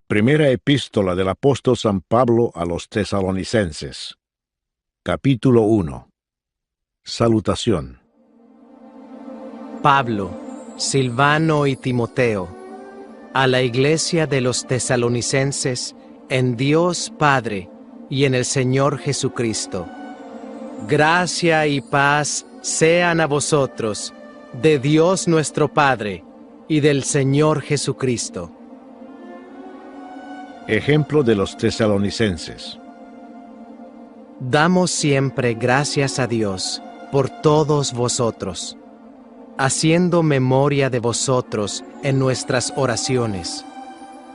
Primera epístola del apóstol San Pablo a los tesalonicenses. Capítulo 1. Salutación. Pablo, Silvano y Timoteo, a la iglesia de los tesalonicenses, en Dios Padre y en el Señor Jesucristo. Gracia y paz sean a vosotros, de Dios nuestro Padre y del Señor Jesucristo. Ejemplo de los tesalonicenses. Damos siempre gracias a Dios por todos vosotros, haciendo memoria de vosotros en nuestras oraciones,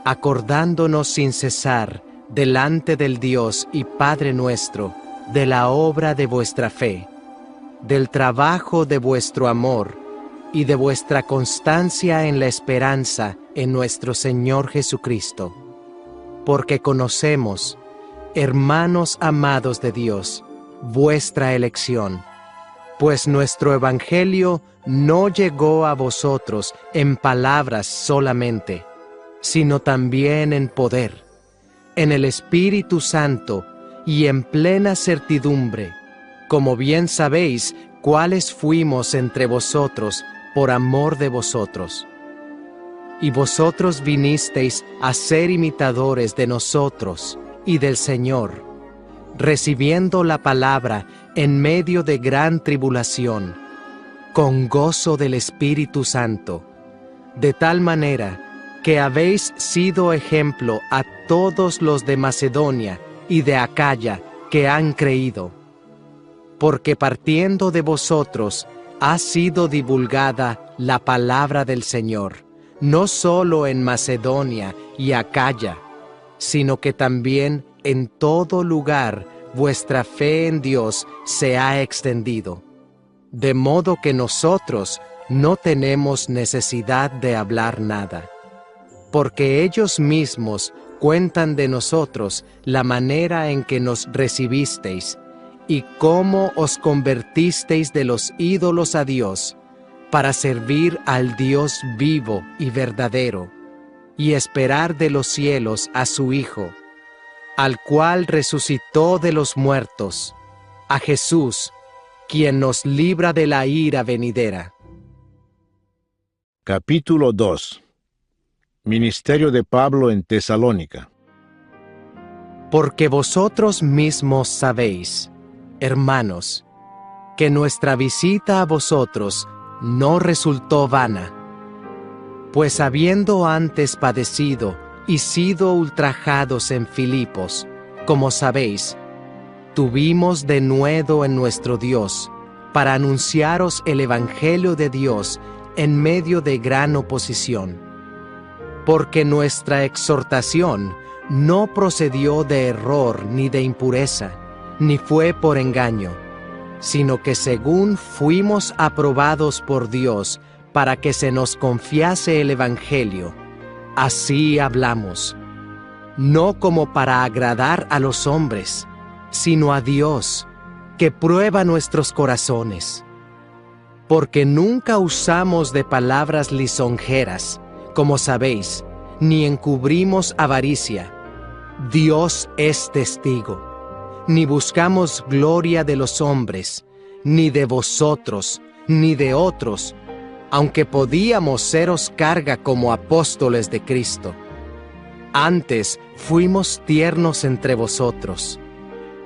acordándonos sin cesar delante del Dios y Padre nuestro de la obra de vuestra fe, del trabajo de vuestro amor y de vuestra constancia en la esperanza en nuestro Señor Jesucristo. Porque conocemos, hermanos amados de Dios, vuestra elección, pues nuestro evangelio no llegó a vosotros en palabras solamente, sino también en poder, en el Espíritu Santo y en plena certidumbre, como bien sabéis cuáles fuimos entre vosotros por amor de vosotros. Y vosotros vinisteis a ser imitadores de nosotros y del Señor, recibiendo la palabra en medio de gran tribulación, con gozo del Espíritu Santo, de tal manera que habéis sido ejemplo a todos los de Macedonia y de Acaya que han creído. Porque partiendo de vosotros ha sido divulgada la palabra del Señor, no solo en Macedonia y Acaya, sino que también en todo lugar vuestra fe en Dios se ha extendido, de modo que nosotros no tenemos necesidad de hablar nada, porque ellos mismos cuentan de nosotros la manera en que nos recibisteis y cómo os convertisteis de los ídolos a Dios, para servir al Dios vivo y verdadero, y esperar de los cielos a su Hijo, al cual resucitó de los muertos, a Jesús, quien nos libra de la ira venidera. Capítulo 2. Ministerio de Pablo en Tesalónica. Porque vosotros mismos sabéis, hermanos, que nuestra visita a vosotros no resultó vana, pues habiendo antes padecido y sido ultrajados en Filipos, como sabéis, tuvimos denuedo en nuestro Dios para anunciaros el Evangelio de Dios en medio de gran oposición. Porque nuestra exhortación no procedió de error ni de impureza, ni fue por engaño, sino que según fuimos aprobados por Dios para que se nos confiase el Evangelio, así hablamos, no como para agradar a los hombres, sino a Dios, que prueba nuestros corazones. Porque nunca usamos de palabras lisonjeras, como sabéis, ni encubrimos avaricia. Dios es testigo. Ni buscamos gloria de los hombres, ni de vosotros, ni de otros, aunque podíamos seros carga como apóstoles de Cristo. Antes fuimos tiernos entre vosotros,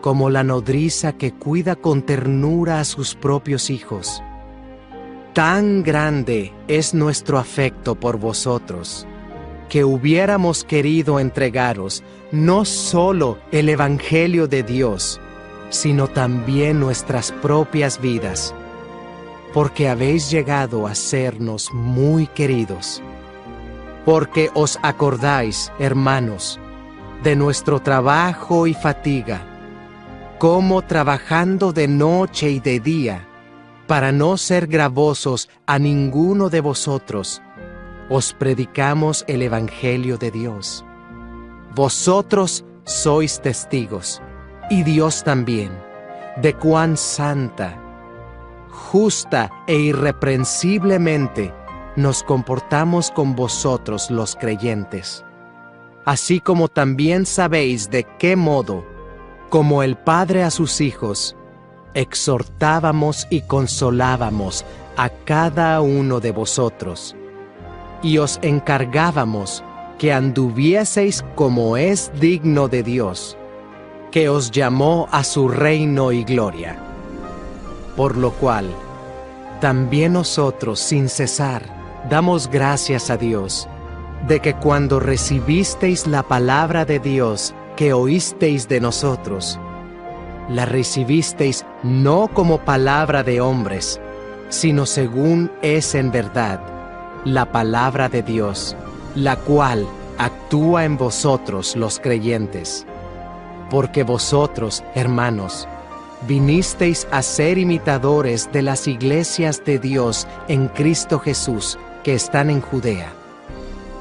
como la nodriza que cuida con ternura a sus propios hijos. Tan grande es nuestro afecto por vosotros, que hubiéramos querido entregaros no solo el Evangelio de Dios, sino también nuestras propias vidas, porque habéis llegado a sernos muy queridos. Porque os acordáis, hermanos, de nuestro trabajo y fatiga, como trabajando de noche y de día, para no ser gravosos a ninguno de vosotros, os predicamos el Evangelio de Dios. Vosotros sois testigos, y Dios también, de cuán santa, justa e irreprensiblemente nos comportamos con vosotros los creyentes, así como también sabéis de qué modo, como el Padre a sus hijos, exhortábamos y consolábamos a cada uno de vosotros, y os encargábamos que anduvieseis como es digno de Dios, que os llamó a su reino y gloria. Por lo cual, también nosotros, sin cesar, damos gracias a Dios, de que cuando recibisteis la palabra de Dios que oísteis de nosotros, la recibisteis no como palabra de hombres, sino según es en verdad, la palabra de Dios, la cual actúa en vosotros los creyentes. Porque vosotros, hermanos, vinisteis a ser imitadores de las iglesias de Dios en Cristo Jesús que están en Judea.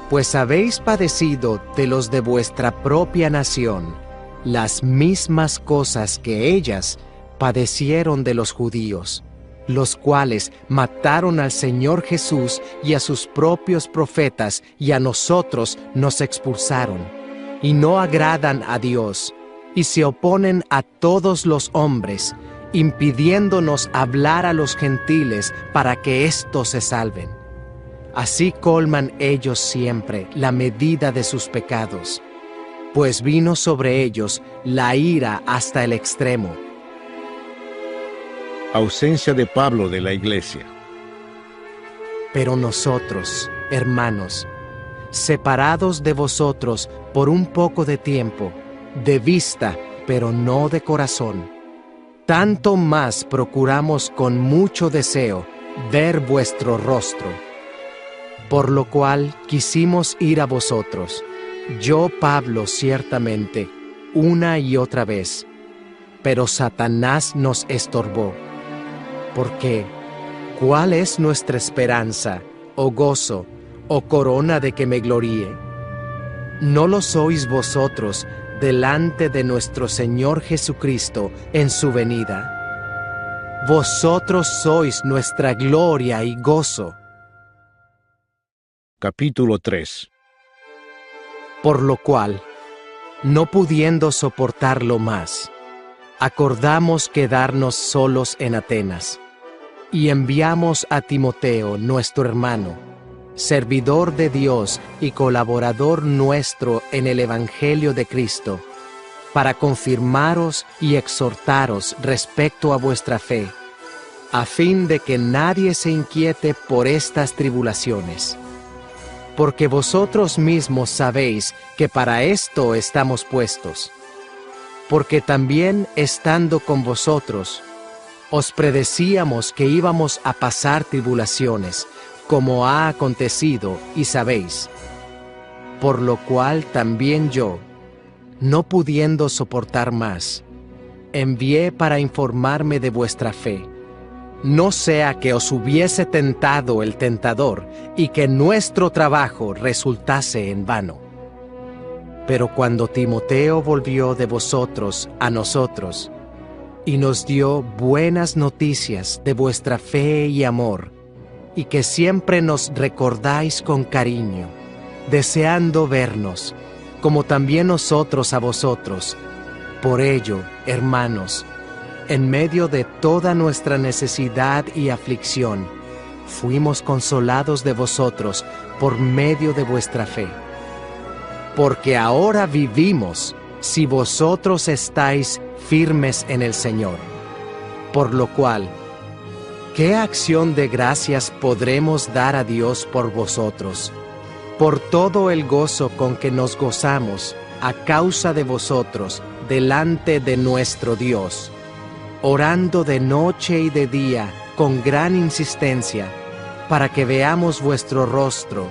Pues habéis padecido de los de vuestra propia nación las mismas cosas que ellas padecieron de los judíos, los cuales mataron al Señor Jesús y a sus propios profetas, y a nosotros nos expulsaron, y no agradan a Dios, y se oponen a todos los hombres, impidiéndonos hablar a los gentiles para que éstos se salven. Así colman ellos siempre la medida de sus pecados, pues vino sobre ellos la ira hasta el extremo. Ausencia de Pablo de la iglesia. Pero nosotros, hermanos, separados de vosotros por un poco de tiempo, de vista, pero no de corazón, tanto más procuramos con mucho deseo ver vuestro rostro. Por lo cual quisimos ir a vosotros, yo Pablo ciertamente, una y otra vez, pero Satanás nos estorbó. Porque, ¿cuál es nuestra esperanza, o gozo, o corona de que me gloríe? ¿No lo sois vosotros delante de nuestro Señor Jesucristo en su venida? Vosotros sois nuestra gloria y gozo. Capítulo 3. Por lo cual, no pudiendo soportarlo más, acordamos quedarnos solos en Atenas, y enviamos a Timoteo, nuestro hermano, servidor de Dios y colaborador nuestro en el Evangelio de Cristo, para confirmaros y exhortaros respecto a vuestra fe, a fin de que nadie se inquiete por estas tribulaciones. Porque vosotros mismos sabéis que para esto estamos puestos. Porque también estando con vosotros, os predecíamos que íbamos a pasar tribulaciones, como ha acontecido, y sabéis. Por lo cual también yo, no pudiendo soportar más, envié para informarme de vuestra fe, no sea que os hubiese tentado el tentador y que nuestro trabajo resultase en vano. Pero cuando Timoteo volvió de vosotros a nosotros, y nos dio buenas noticias de vuestra fe y amor, y que siempre nos recordáis con cariño, deseando vernos, como también nosotros a vosotros. Por ello, hermanos, en medio de toda nuestra necesidad y aflicción, fuimos consolados de vosotros por medio de vuestra fe. Porque ahora vivimos si vosotros estáis firmes en el Señor. Por lo cual, ¿qué acción de gracias podremos dar a Dios por vosotros? Por todo el gozo con que nos gozamos a causa de vosotros delante de nuestro Dios, orando de noche y de día con gran insistencia, para que veamos vuestro rostro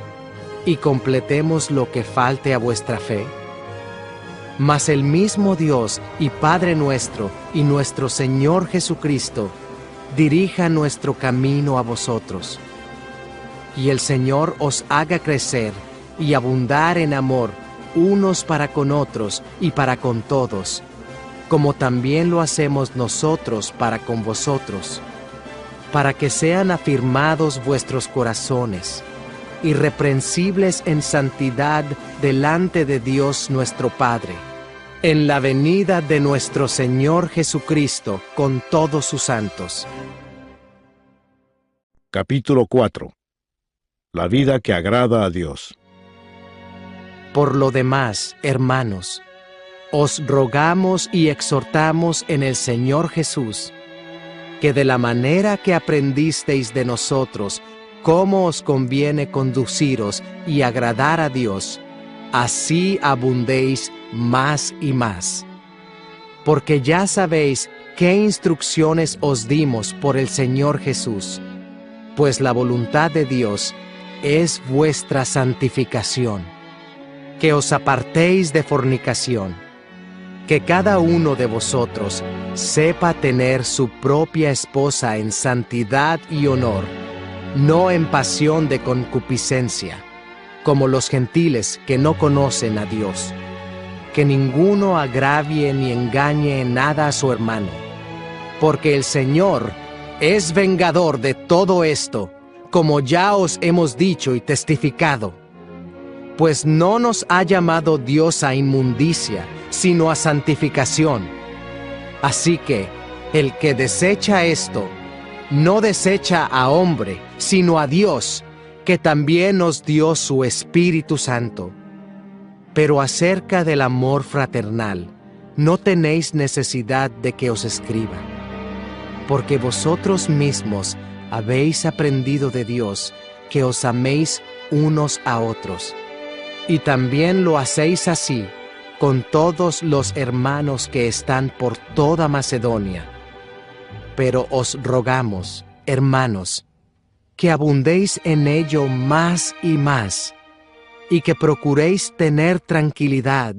y completemos lo que falte a vuestra fe. Mas el mismo Dios y Padre nuestro y nuestro Señor Jesucristo dirija nuestro camino a vosotros. Y el Señor os haga crecer y abundar en amor unos para con otros y para con todos, como también lo hacemos nosotros para con vosotros, para que sean afirmados vuestros corazones, irreprensibles en santidad delante de Dios nuestro Padre, en la venida de nuestro Señor Jesucristo con todos sus santos. Capítulo 4. La vida que agrada a Dios. Por lo demás, hermanos, os rogamos y exhortamos en el Señor Jesús, que de la manera que aprendisteis de nosotros cómo os conviene conduciros y agradar a Dios, así abundéis más y más. Porque ya sabéis qué instrucciones os dimos por el Señor Jesús, pues la voluntad de Dios es vuestra santificación, que os apartéis de fornicación, que cada uno de vosotros sepa tener su propia esposa en santidad y honor, no en pasión de concupiscencia, como los gentiles que no conocen a Dios. Que ninguno agravie ni engañe en nada a su hermano, porque el Señor es vengador de todo esto, como ya os hemos dicho y testificado. Pues no nos ha llamado Dios a inmundicia, sino a santificación. Así que el que desecha esto, no desecha a hombre, sino a Dios, que también nos dio su Espíritu Santo. Pero acerca del amor fraternal, no tenéis necesidad de que os escriba, porque vosotros mismos habéis aprendido de Dios que os améis unos a otros, y también lo hacéis así con todos los hermanos que están por toda Macedonia. Pero os rogamos, hermanos, que abundéis en ello más y más, y que procuréis tener tranquilidad,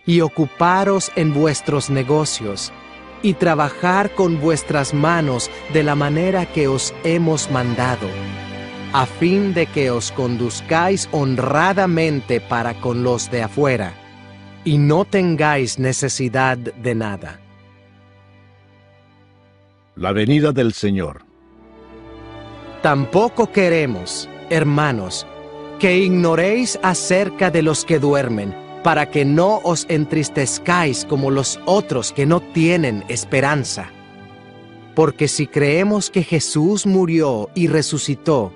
y ocuparos en vuestros negocios, y trabajar con vuestras manos de la manera que os hemos mandado, a fin de que os conduzcáis honradamente para con los de afuera, y no tengáis necesidad de nada. La venida del Señor. Tampoco queremos, hermanos, que ignoréis acerca de los que duermen, para que no os entristezcáis como los otros que no tienen esperanza. Porque si creemos que Jesús murió y resucitó,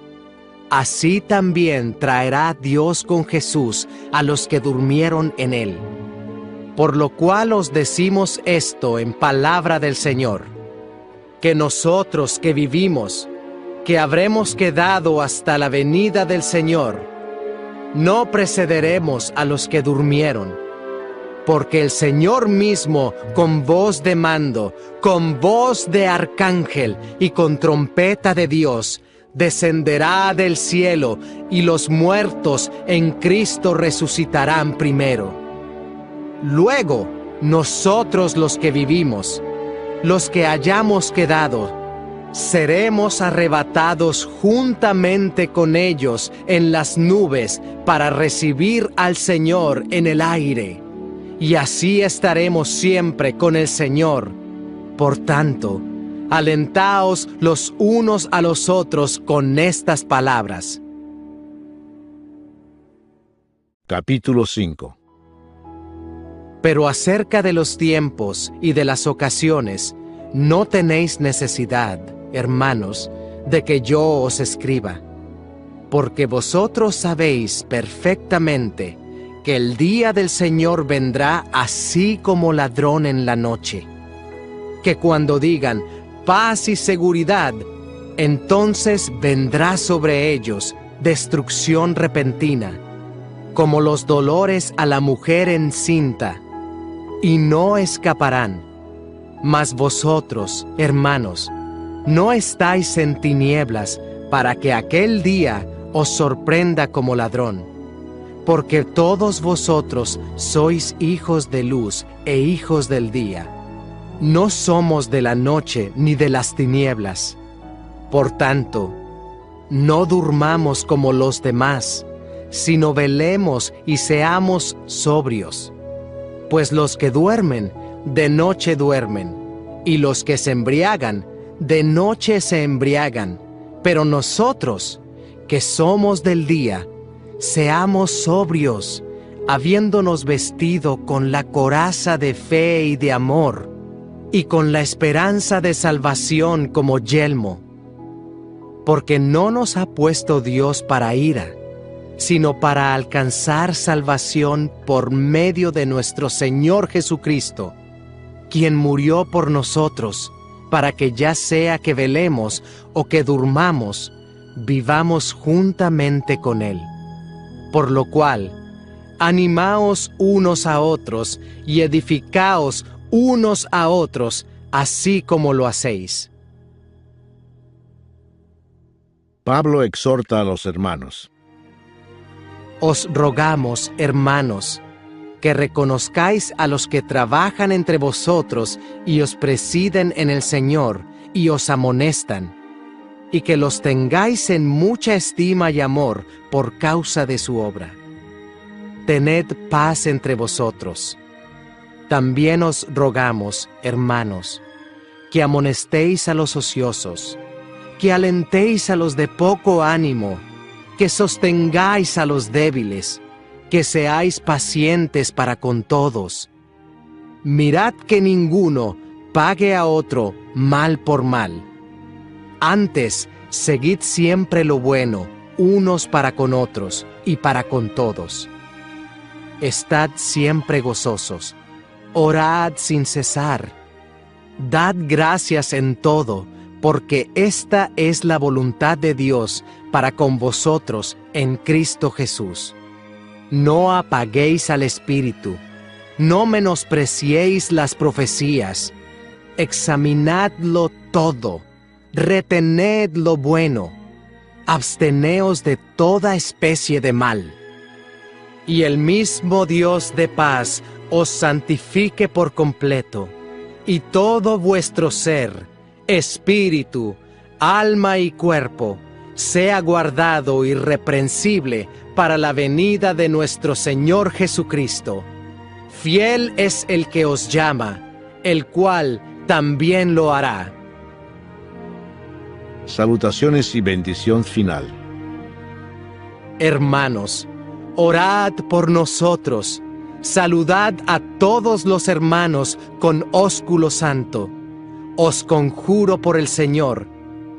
así también traerá Dios con Jesús a los que durmieron en él. Por lo cual os decimos esto en palabra del Señor, que nosotros que vivimos, que habremos quedado hasta la venida del Señor, no precederemos a los que durmieron, porque el Señor mismo, con voz de mando, con voz de arcángel y con trompeta de Dios, descenderá del cielo, y los muertos en Cristo resucitarán primero. Luego, nosotros los que vivimos, los que hayamos quedado, seremos arrebatados juntamente con ellos en las nubes para recibir al Señor en el aire, y así estaremos siempre con el Señor. Por tanto, alentaos los unos a los otros con estas palabras. Capítulo 5. Pero acerca de los tiempos y de las ocasiones, no tenéis necesidad, hermanos, de que yo os escriba, porque vosotros sabéis perfectamente que el día del Señor vendrá así como ladrón en la noche, que cuando digan paz y seguridad, entonces vendrá sobre ellos destrucción repentina, como los dolores a la mujer encinta, y no escaparán. Mas vosotros, hermanos, no estáis en tinieblas para que aquel día os sorprenda como ladrón, porque todos vosotros sois hijos de luz e hijos del día. No somos de la noche ni de las tinieblas. Por tanto, no durmamos como los demás, sino velemos y seamos sobrios. Pues los que duermen, de noche duermen, y los que se embriagan, de noche se embriagan. Pero nosotros, que somos del día, seamos sobrios, habiéndonos vestido con la coraza de fe y de amor, y con la esperanza de salvación como yelmo. Porque no nos ha puesto Dios para ira, sino para alcanzar salvación por medio de nuestro Señor Jesucristo, quien murió por nosotros, para que ya sea que velemos o que durmamos, vivamos juntamente con Él. Por lo cual, animaos unos a otros y edificaos unos a otros, así como lo hacéis. Pablo exhorta a los hermanos. Os rogamos, hermanos, que reconozcáis a los que trabajan entre vosotros y os presiden en el Señor y os amonestan, y que los tengáis en mucha estima y amor por causa de su obra. Tened paz entre vosotros. También os rogamos, hermanos, que amonestéis a los ociosos, que alentéis a los de poco ánimo, que sostengáis a los débiles, que seáis pacientes para con todos. Mirad que ninguno pague a otro mal por mal. Antes, seguid siempre lo bueno, unos para con otros y para con todos. Estad siempre gozosos. Orad sin cesar. Dad gracias en todo, porque esta es la voluntad de Dios para con vosotros en Cristo Jesús. No apaguéis al Espíritu, no menospreciéis las profecías. Examinadlo todo, retened lo bueno, absteneos de toda especie de mal. Y el mismo Dios de paz os santifique por completo, y todo vuestro ser, espíritu, alma y cuerpo, sea guardado irreprensible para la venida de nuestro Señor Jesucristo. Fiel es el que os llama, el cual también lo hará. Salutaciones y bendición final. Hermanos, orad por nosotros. Saludad a todos los hermanos con ósculo santo. Os conjuro por el Señor,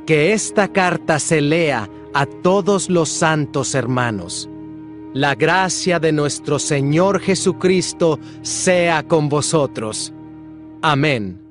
que esta carta se lea a todos los santos hermanos. La gracia de nuestro Señor Jesucristo sea con vosotros. Amén.